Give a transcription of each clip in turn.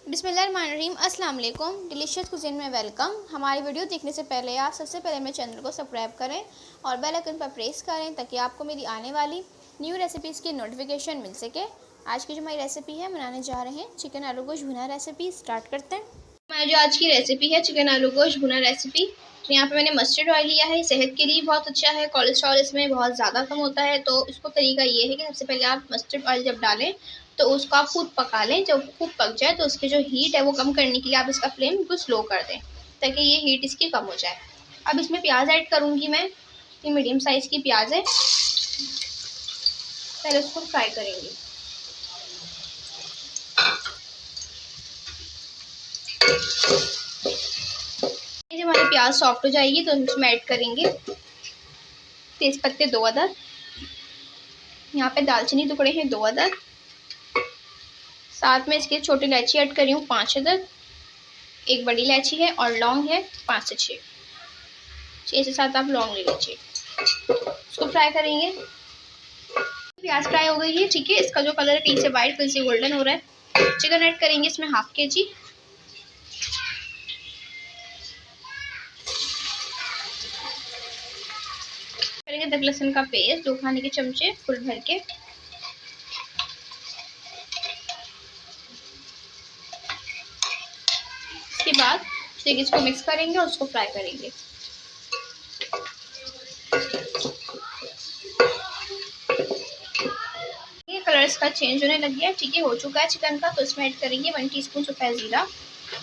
बिस्मिल्लाहिर्रहमानिर्रहीम। अस्सलाम वालेकुम। डिलीशियस कुज़ीन में वेलकम। हमारी वीडियो देखने से पहले आप सबसे पहले मेरे चैनल को सब्सक्राइब करें और बेल आइकन पर प्रेस करें ताकि आपको मेरी आने वाली न्यू रेसिपीज़ की नोटिफिकेशन मिल सके। आज की जो हमारी रेसिपी है बनाने जा रहे हैं चिकन आलू गोश्त भुना रेसिपी। स्टार्ट करते हैं। हमारी जो आज की रेसिपी है चिकन आलू गोश्त भुना रेसिपी। तो यहाँ पे मैंने मस्टर्ड ऑयल लिया है, सेहत के लिए बहुत अच्छा है, कोलेस्ट्रॉल इसमें बहुत ज़्यादा कम होता है। तो इसको तरीका ये है कि सबसे पहले आप मस्टर्ड ऑयल जब डालें तो उसको आप खूब पका लें। जब खूब पक जाए तो उसकी जो हीट है वो कम करने के लिए आप इसका फ्लेम बिल्कुल स्लो कर दें ताकि ये हीट इसकी कम हो जाए। अब इसमें प्याज ऐड करूँगी मैं। ये मीडियम साइज़ की प्याज है, पहले उसको फ्राई करेंगे। जब हमारी प्याज सॉफ्ट हो जाएगी तो इसमें ऐड करेंगे तेज पत्ते 2 अदद, यहाँ पे दालचीनी टुकड़े हैं 2 अदद, साथ में इसके छोटी इलायची ऐड कर रही हूँ 5 अदद, एक बड़ी इलायची है और लौंग है 5 से 6 से 7 आप लौंग ले लीजिए। इसको फ्राई करेंगे। प्याज फ्राई हो गई है, ठीक है। इसका जो कलर है कहीं से वाइट कहीं से गोल्डन हो रहा है। चिकन ऐड करेंगे इसमें हाफ kg। करेंगे अदरक लहसुन का पेस्ट 2 खाने के चमचे फुल भर के। इसके बाद ठीक इसको मिक्स करेंगे और उसको फ्राई करेंगे। ये कलर इसका चेंज होने लग गया है, ठीक है, हो चुका है चिकन का। तो इसमें ऐड करेंगे 1 टीस्पून सफ़ेद ज़ीरा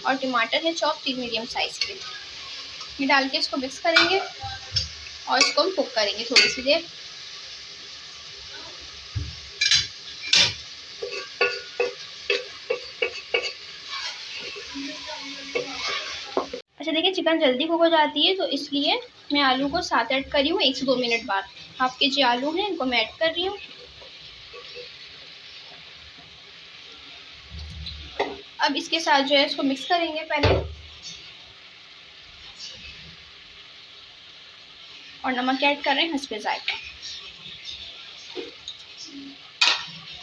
और टमाटर है चॉप 3 मीडियम साइज के। ये डाल के इसको मिक्स करेंगे और इसको हम कुक करेंगे थोड़ी सी देर। अच्छा देखिए, चिकन जल्दी कुक हो जाती है तो इसलिए मैं आलू को साथ ऐड कर रही हूँ 1 से 2 मिनट बाद। हाफ kg आलू हैं, इनको मैं ऐड कर रही हूँ। अब इसके साथ जो है इसको मिक्स करेंगे पहले और नमक ऐड कर रहे हैं हस्बे जायका।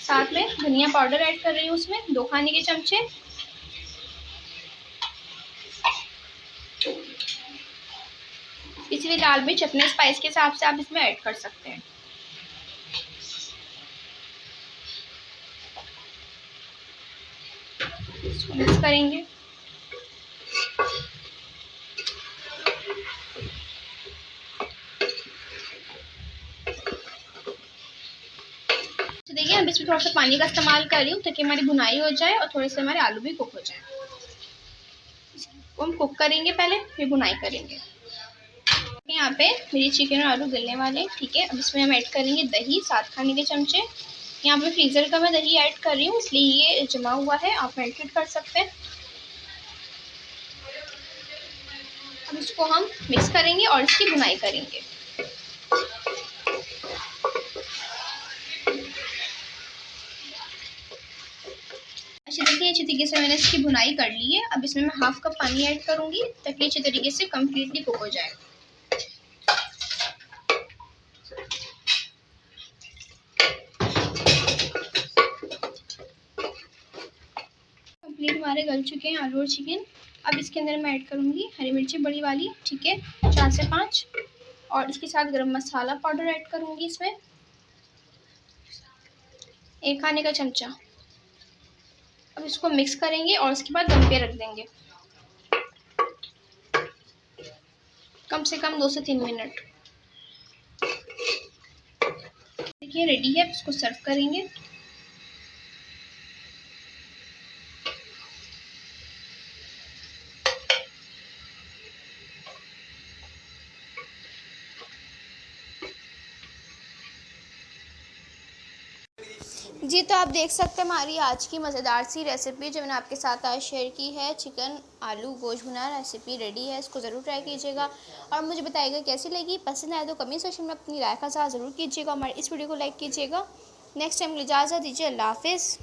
साथ में धनिया पाउडर ऐड कर रही हूँ उसमें 2 खाने के चमचे। पिसी हुई लाल मिर्च अपने स्पाइस के हिसाब से आप इसमें ऐड कर सकते हैं। इसको मिक्स करेंगे। तो देखिए, अब इसमें थोड़ा सा पानी का इस्तेमाल कर रही हूँ ताकि हमारी भुनाई हो जाए और थोड़े से हमारे आलू भी कुक हो जाए। इसको हम कुक करेंगे पहले, फिर भुनाई करेंगे। यहाँ पे मेरी चिकन और आलू गलने वाले, ठीक है। अब इसमें हम ऐड करेंगे दही 7 खाने के चमचे। यहाँ पे फ्रीज़र का मैं दही ऐड कर रही हूँ इसलिए ये जमा हुआ है, आप मेल्टेड कर सकते हैं। अब इसको हम मिक्स करेंगे और इसकी भुनाई करेंगे। अच्छा देखिए, अच्छी तरीके से मैंने इसकी भुनाई कर ली है। अब इसमें मैं हाफ कप पानी ऐड करूँगी ताकि अच्छी तरीके से कम्प्लीटली कुक हो जाए। कंप्लीट हमारे गल चुके हैं आलू और चिकन। अब इसके अंदर मैं ऐड करूँगी हरी मिर्ची बड़ी वाली, ठीक है, 4 से 5, और इसके साथ गरम मसाला पाउडर ऐड करूँगी इसमें 1 खाने का चमचा। अब इसको मिक्स करेंगे और उसके बाद दम पे रख देंगे कम से कम 2 से 3 मिनट। देखिए रेडी है, इसको सर्व करेंगे। जी तो आप देख सकते हैं हमारी आज की मज़ेदार सी रेसिपी जो मैंने आपके साथ आज शेयर की है। चिकन आलू गोश्त भुना रेसिपी रेडी है, इसको ज़रूर ट्राई कीजिएगा और मुझे बताइएगा कैसी लगी। पसंद आए तो कमेंट सेक्शन में अपनी राय का साथ ज़रूर कीजिएगा। हमारे इस वीडियो को लाइक कीजिएगा। नेक्स्ट टाइम के लिए इजाज़त दीजिए। अल्लाह हाफिज़।